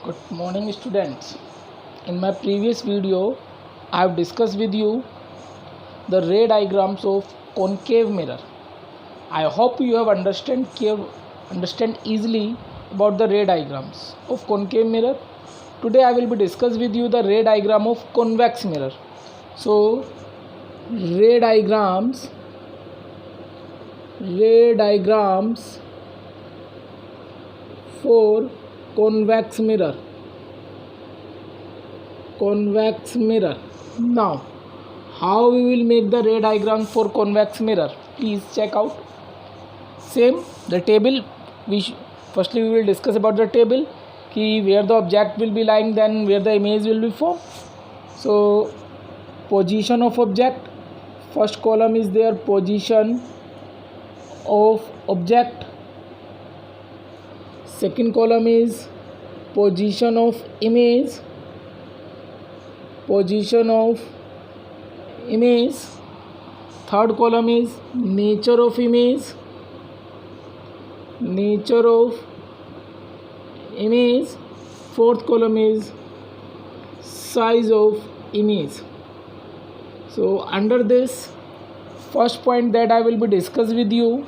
Good morning, students. In my previous video, I have discussed with you the ray diagrams of concave mirror. I hope you have understand easily about the ray diagrams of concave mirror. Today, I will be discuss with you the ray diagram of convex mirror. So, ray diagrams for convex mirror. Now, how we will make the ray diagram for convex mirror? Please check out. Same the table. Firstly we will discuss about the table. Where the object will be lying, then where the image will be formed. So, position of object. First column is there, position of object. Second column is position of image. Third column is nature of image. Fourth column is size of image. So under this, first point that I will be discuss with you,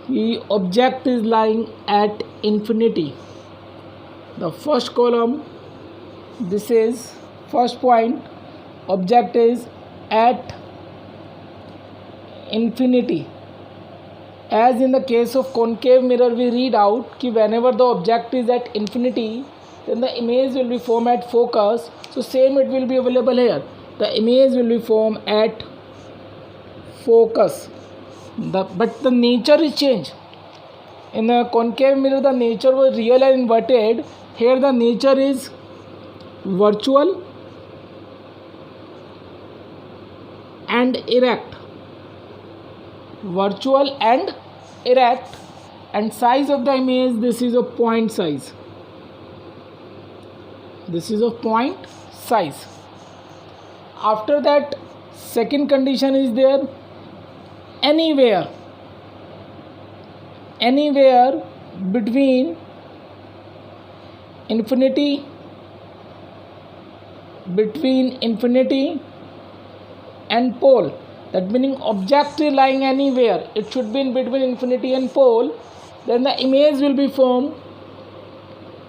the object is lying at infinity. The first column, this is first point, object is at infinity. As in the case of concave mirror, we read out that whenever the object is at infinity, then the image will be formed at focus. So same it will be available here. The image will be formed at focus. But the nature is changed. In the concave mirror, the nature was real and inverted. Here the nature is virtual and erect. And size of the image, this is a point size. After that, second condition is there, anywhere between infinity and pole. That meaning object is lying anywhere, it should be in between infinity and pole. Then the image will be formed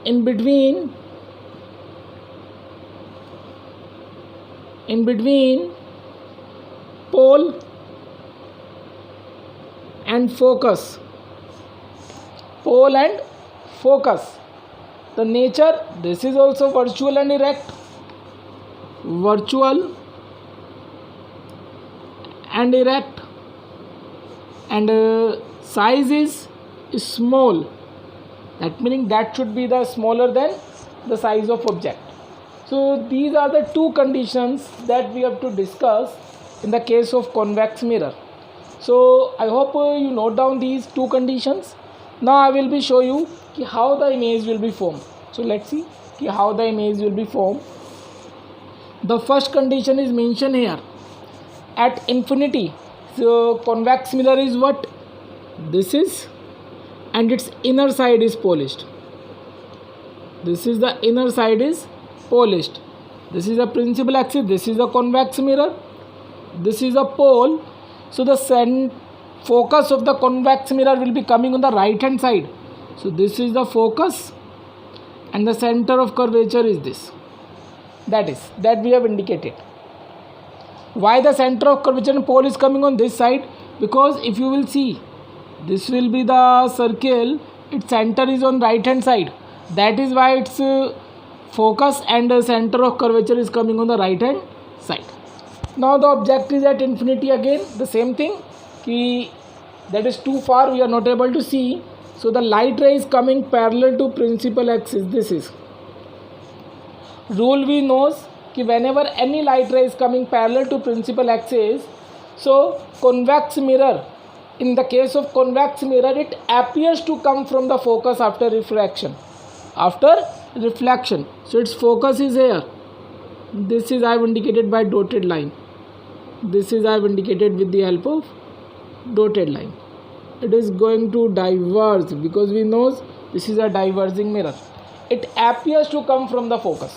in between pole and focus. The nature, this is also virtual and erect. And size is small. That meaning that should be the smaller than the size of object. So these are the two conditions that we have to discuss in the case of convex mirror. So I hope you note down these two conditions. Now I will be show you how the image will be formed. So let's see how the image will be formed. The first condition is mentioned here, at infinity. So convex mirror is what? This is, and its inner side is polished. This is the inner side is polished. This is the principal axis. This is the convex mirror. This is a pole. So the focus of the convex mirror will be coming on the right hand side. So this is the focus, and the center of curvature is this. That we have indicated. Why the center of curvature and pole is coming on this side? Because if you will see, this will be the circle, its center is on right hand side. That is why its focus and the center of curvature is coming on the right hand side. Now the object is at infinity, again the same thing. That is too far, we are not able to see. So the light ray is coming parallel to principal axis. This is rule we knows whenever any light ray is coming parallel to principal axis, so convex mirror, in the case of convex mirror, it appears to come from the focus after reflection. So its focus is here. This is I have indicated by dotted line. This is I have indicated with the help of dotted line. It is going to diverge because we know this is a diverging mirror. it appears to come from the focus.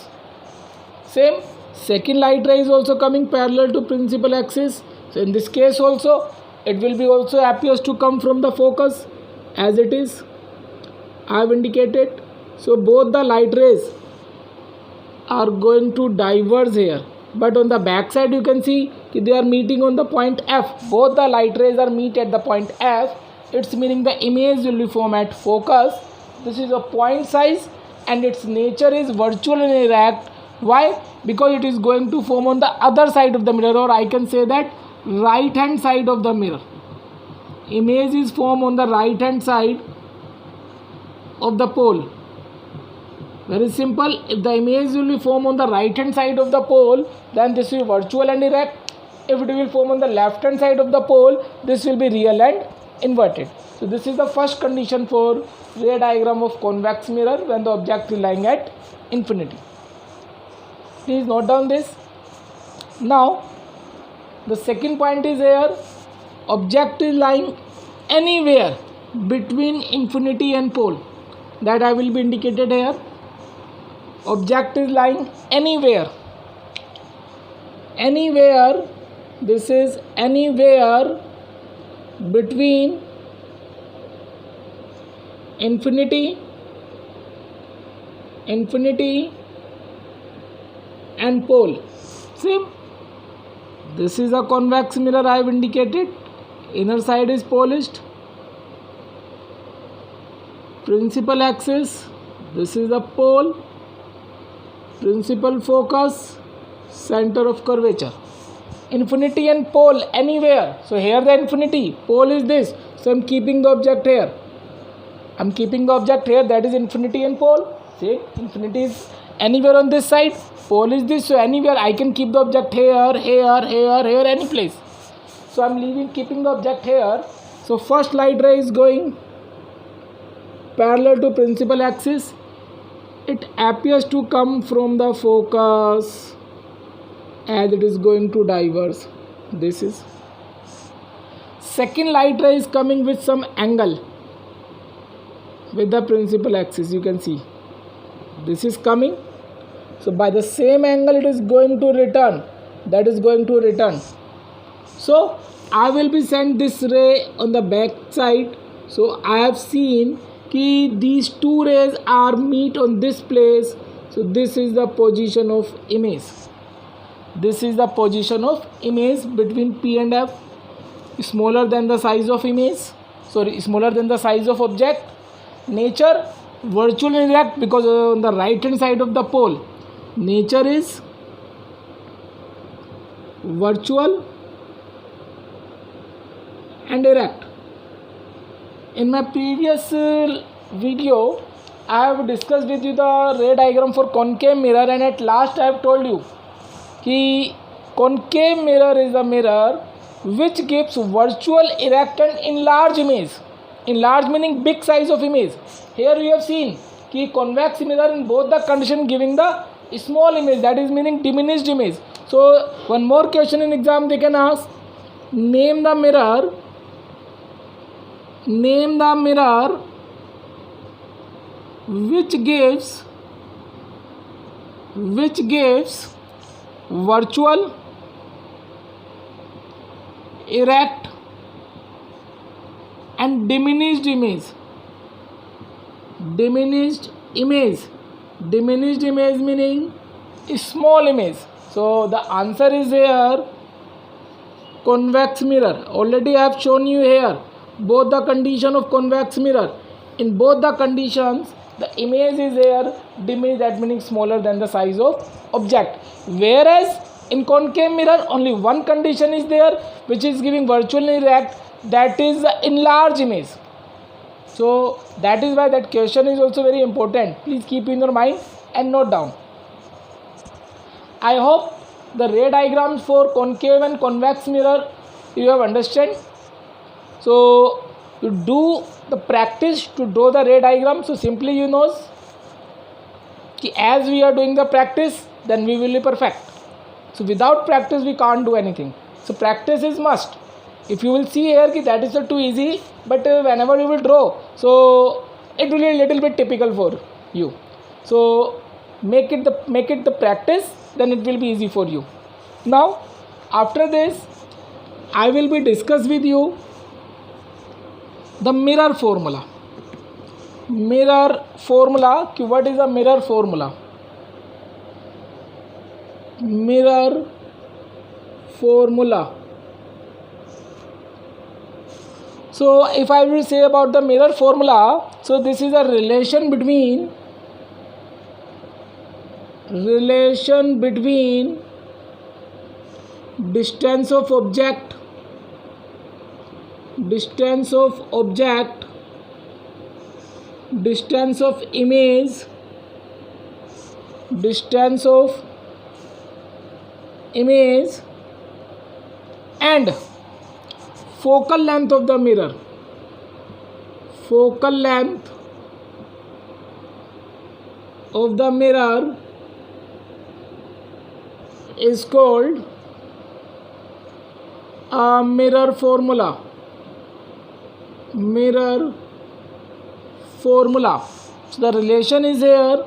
Same, second light ray is also coming parallel to principal axis. So in this case also, it will be also appears to come from the focus as it is. I have indicated. So both the light rays are going to diverge here. But on the back side you can see they are meeting on the point F. Both the light rays are meet at the point F. It's meaning the image will be formed at focus. This is a point size and its nature is virtual and erect. Why? Because it is going to form on the other side of the mirror, or I can say that right hand side of the mirror. Image is formed on the right hand side of the pole. Very simple. If the image will be formed on the right hand side of the pole, then this will be virtual and erect. If it will form on the left hand side of the pole, this will be real and inverted. So this is the first condition for ray diagram of convex mirror when the object is lying at infinity. Please note down this. Now the second point is here, object is lying anywhere between infinity and pole. That I will be indicated here. Object is lying anywhere. Anywhere, this is anywhere between infinity and pole. See, this is a convex mirror I have indicated. Inner side is polished. Principal axis, this is the pole. Principal focus, center of curvature. Infinity and pole anywhere. So here the infinity, pole is this. So I am keeping the object here. That is infinity and pole. See, infinity is anywhere on this side, pole is this. So anywhere I can keep the object here, any place. So I am keeping the object here. So first light ray is going parallel to principal axis. It appears to come from the focus as it is going to diverge. This is second light ray is coming with some angle with the principal axis. You can see this is coming. So by the same angle it is going to return. That is going to return. So I will be sent this ray on the back side. So I have seen these two rays are meet on this place. So this is the position of image. This is the position of image between P and F. Smaller than the size of image. Smaller than the size of object. Nature virtual and erect because on the right hand side of the pole. Nature is virtual and erect. In my previous video, I have discussed with you the ray diagram for concave mirror, and at last I have told you that concave mirror is a mirror which gives virtual, erect and enlarged image. Enlarged meaning big size of image. Here you have seen convex mirror in both the condition giving the small image, that is meaning diminished image. So one more question in exam they can ask, name the mirror which gives virtual, erect and diminished image. Diminished image meaning small image. So the answer is here convex mirror. Already I have shown you here both the condition of convex mirror. In both the conditions the image is here diminished, that meaning smaller than the size of object. Whereas in concave mirror only one condition is there which is giving virtual and erect, that is the enlarged image. So that is why that question is also very important. Please keep in your mind and note down. I hope the ray diagrams for concave and convex mirror you have understood. So you do the practice to draw the ray diagram. So simply you know as we are doing the practice, then we will be perfect. So without practice we can't do anything. So practice is must. If you will see here that is not too easy, but whenever you will draw, so it will be a little bit typical for you. So make it the practice, then it will be easy for you. Now after this I will be discuss with you the mirror formula. Mirror formula, what is a mirror formula? Mirror formula. So if I will say about the mirror formula, so this is a relation between distance of object, distance of image, and focal length of the mirror. Focal length of the mirror is called a mirror formula. Mirror formula. So the relation is here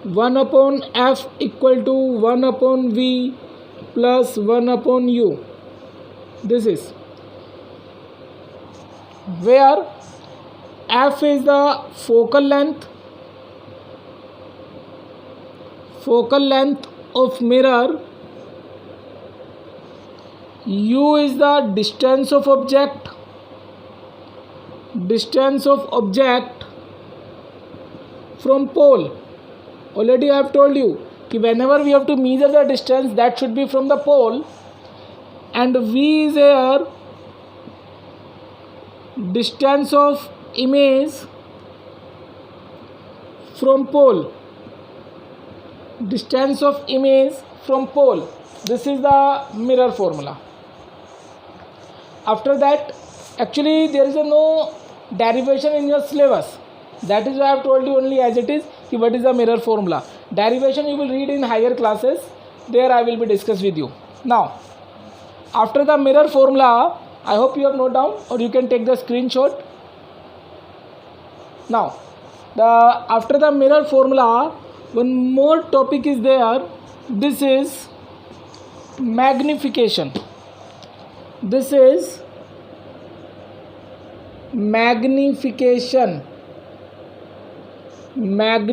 1 upon f equal to 1 upon v plus 1 upon u. This is where f is the focal length of mirror, u is the distance of object from pole. Already I have told you कि whenever we have to measure the distance, that should be from the pole, and v is here distance of image from pole. Distance of image from pole. This is the mirror formula. After that, actually there is no derivation in your syllabus. That is why I have told you only as it is what is the mirror formula. Derivation you will read in higher classes. There I will be discuss with you. Now after the mirror formula, I hope you have noted down, or you can take the screenshot. Now after the mirror formula, one more topic is there. This is magnification. This is magnification. What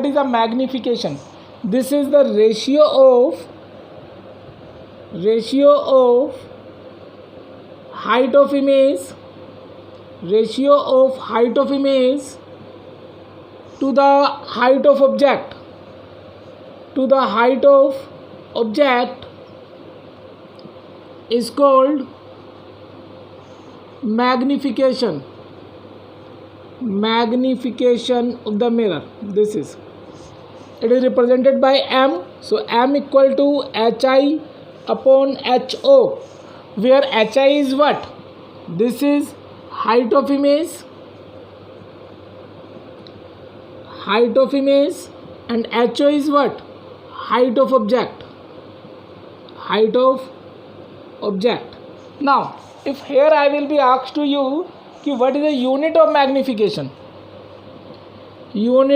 is a magnification? This is the ratio of height of image to the height of object is called magnification of the mirror. This is, it is represented by m. So m equal to hi upon ho, where hi is what? This is height of image, and ho is what? Height of object. Now if here I will be asked to you what is the unit of magnification? What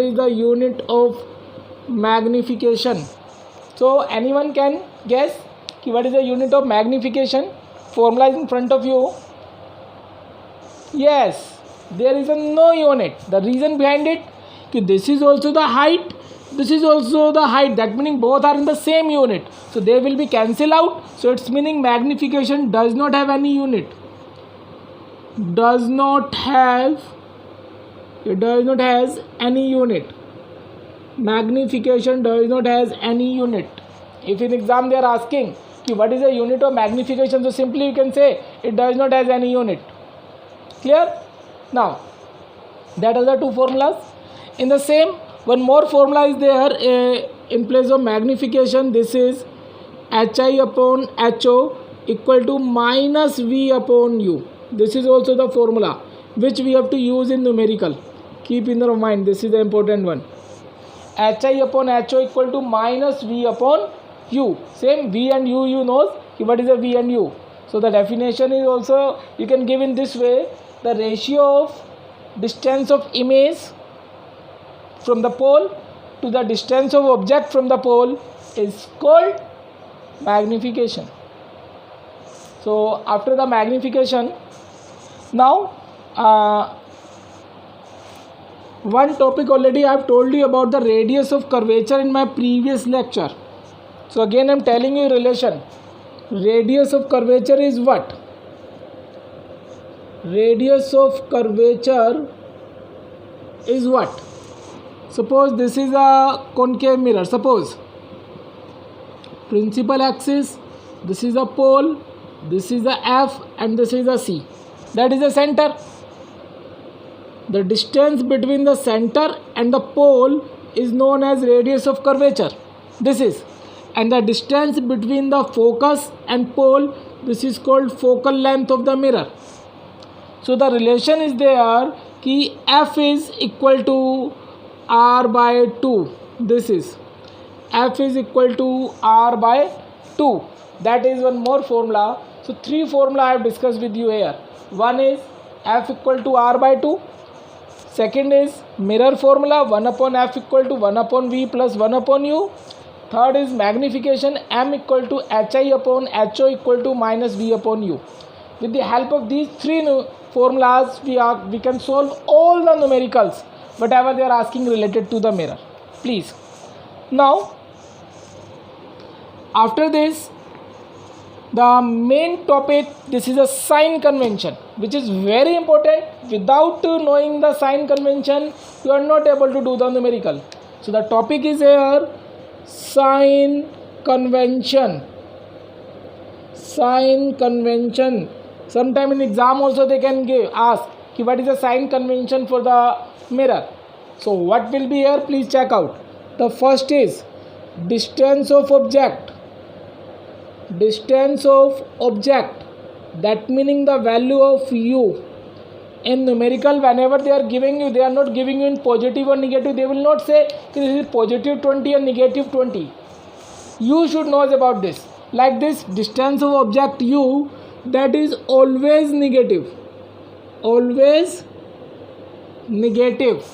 is the unit of magnification? So anyone can guess what is the unit of magnification? Formula is in front of you. Yes, there is no unit. The reason behind it, this is also the height, this is also the height. That meaning both are in the same unit. So they will be cancelled out. So it's meaning magnification does not have any unit. Magnification does not has any unit. If in exam they are asking what is the unit of magnification, so simply you can say it does not has any unit. Clear? Now that are the two formulas. In the same, one more formula is there in place of magnification. This is hi upon ho equal to minus v upon u. This is also the formula which we have to use in numerical. Keep in your mind, this is the important one. Hi upon ho equal to minus v upon u. Same v and u, you know what is a v and u. So the definition is also you can give in this way: the ratio of distance of image from the pole to the distance of object from the pole is called magnification. So after the magnification, now one topic already I have told you about the radius of curvature in my previous lecture. So again I am telling you relation. Radius of curvature is what? Radius of curvature is what? Suppose this is a concave mirror. Suppose principal axis, this is a pole, this is a F and this is a C. That is the center. The distance between the center and the pole is known as radius of curvature. This is. And the distance between the focus and pole, this is called focal length of the mirror. So the relation is there कि F is equal to R by 2. This is F is equal to R by 2. That is one more formula. So three formula I have discussed with you here. One is F equal to R by 2. Second is mirror formula, 1 upon F equal to 1 upon V plus 1 upon U. Third is magnification, M equal to HI upon HO equal to minus V upon U. With the help of these three formulas, we can solve all the numericals, whatever they are asking related to the mirror. Please. Now, after this, the main topic, this is a sign convention, which is very important. Without knowing the sign convention, you are not able to do the numerical. So the topic is here, sign convention. Sign convention. Sometime in exam also they can ask what is the sign convention for the mirror. So what will be here? Please check out. The first is distance of object. Distance of object, that meaning the value of U. In numerical, whenever they are giving you, they are not giving you in positive or negative. They will not say this is positive 20 or negative 20. You should know about this. Like this, distance of object U, that is always negative. Always negative.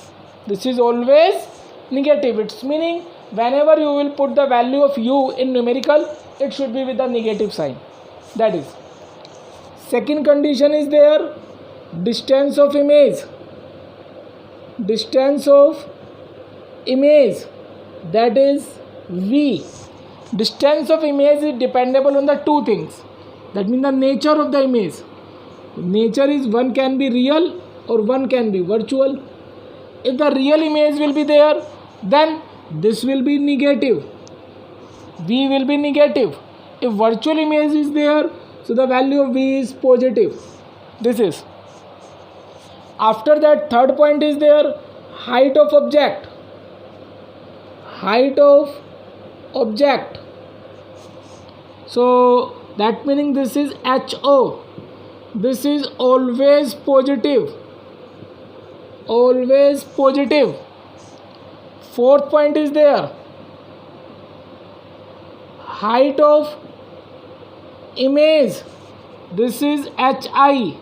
This is always negative. It's meaning whenever you will put the value of U in numerical, it should be with the negative sign. That is. Second condition is there, distance of image. Distance of image, that is V. Distance of image is dependable on the two things. That means the nature of the image. Nature is one can be real or one can be virtual. If the real image will be there, then this will be negative. V will be negative. If virtual image is there, so the value of V is positive. This is. After that, third point is there, height of object. Height of object. So that meaning this is HO. This is always positive. Always positive. Fourth point is there, height of image. This is HI.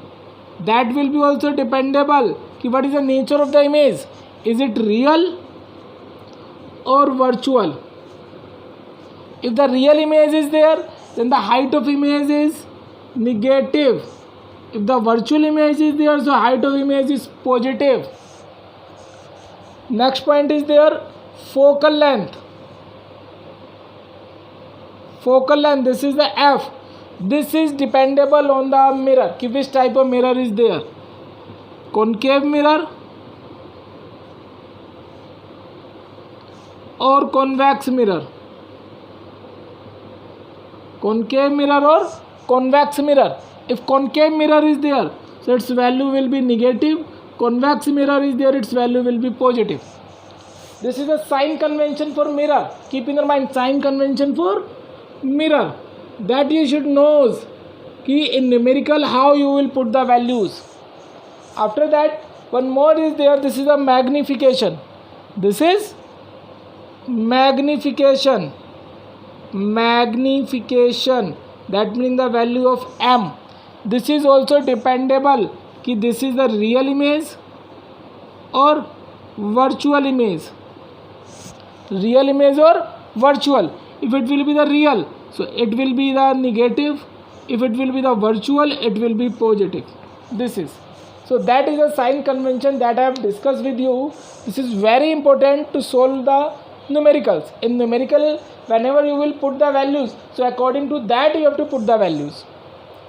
That will be also dependable. What is the nature of the image? Is it real or virtual? If the real image is there, then the height of image is negative. If the virtual image is there, so height of image is positive. Next point is there, focal length. Focal length, this is the F. This is dependable on the mirror. Which type of mirror is there? Concave mirror or convex mirror? Concave mirror or convex mirror? If concave mirror is there, so its value will be negative. Convex mirror is there, its value will be positive. This is a sign convention for mirror. Keep in your mind, sign convention for mirror. That you should know in numerical how you will put the values. After that, one more is there. This is a magnification. This is magnification. Magnification. that means the value of m. This is also dependable कि this is the real image or virtual image, real image or virtual. If it will be the real, so it will be the negative. If it will be the virtual, it will be positive. This is, so that is a sign convention that I have discussed with you. This is very important to solve the numericals. In numerical, whenever you will put the values, so according to that you have to put the values.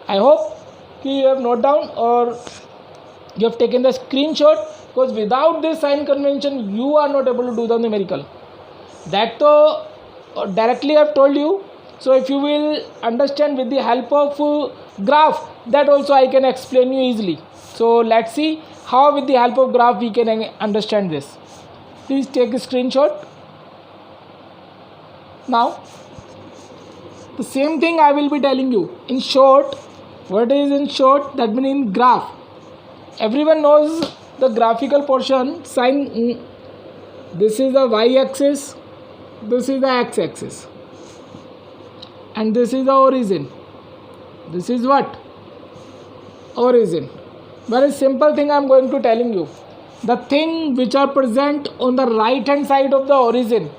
I hope you have noted down or you have taken the screenshot, because without this sign convention you are not able to do the numerical. That though directly I have told you. So if you will understand with the help of graph, that also I can explain you easily. So let's see how with the help of graph we can understand this. Please take a screenshot. Now the same thing I will be telling you in short. What is in short? That means in graph. Everyone knows the graphical portion. Sign. This is the y-axis. This is the x-axis. And this is the origin. This is what? Origin. Very simple thing I am going to telling you. The things which are present on the right hand side of the origin.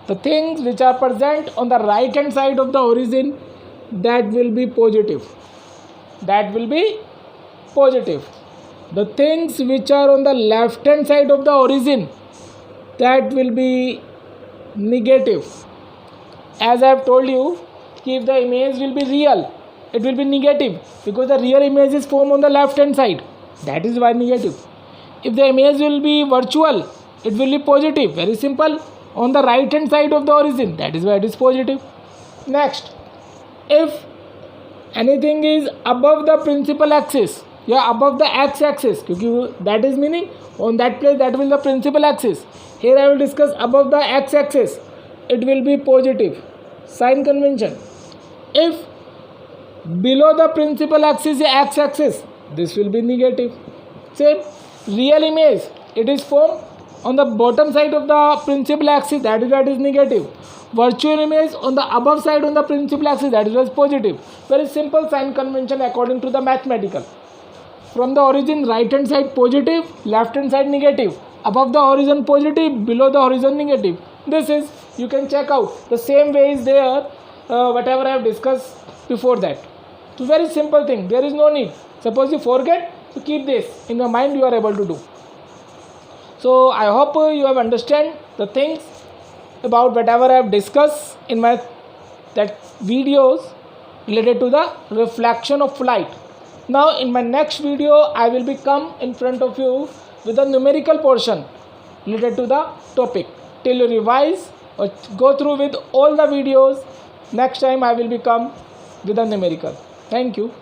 The things which are present on the right hand side of the origin, that will be positive. That will be positive. The things which are on the left hand side of the origin, that will be negative. As I have told you, if the image will be real, it will be negative, because the real image is formed on the left hand side. That is why negative. If the image will be virtual, it will be positive. Very simple. On the right hand side of the origin, that is why it is positive. Next, if anything is above the principal axis, above the x-axis, that is meaning on that place that will be the principal axis. Here I will discuss above the x-axis, it will be positive. Sign convention. If below the principal axis is x-axis, this will be negative. Same, real image, it is formed on the bottom side of the principal axis, that is why it is negative. Virtual image on the above side on the principal axis, that is why it is positive. Very simple sign convention according to the mathematical. From the origin, right hand side positive, left hand side negative. Above the horizon positive, below the horizon negative. This is, you can check out. The same way is there, whatever I have discussed before that. So very simple thing, there is no need. Suppose you forget, to keep this in your mind, you are able to do. So I hope you have understand the things about whatever I have discussed in my videos related to the reflection of light. Now in my next video, I will be come in front of you with the numerical portion related to the topic. Till you revise or go through with all the videos, next time I will be come with the numerical. Thank you.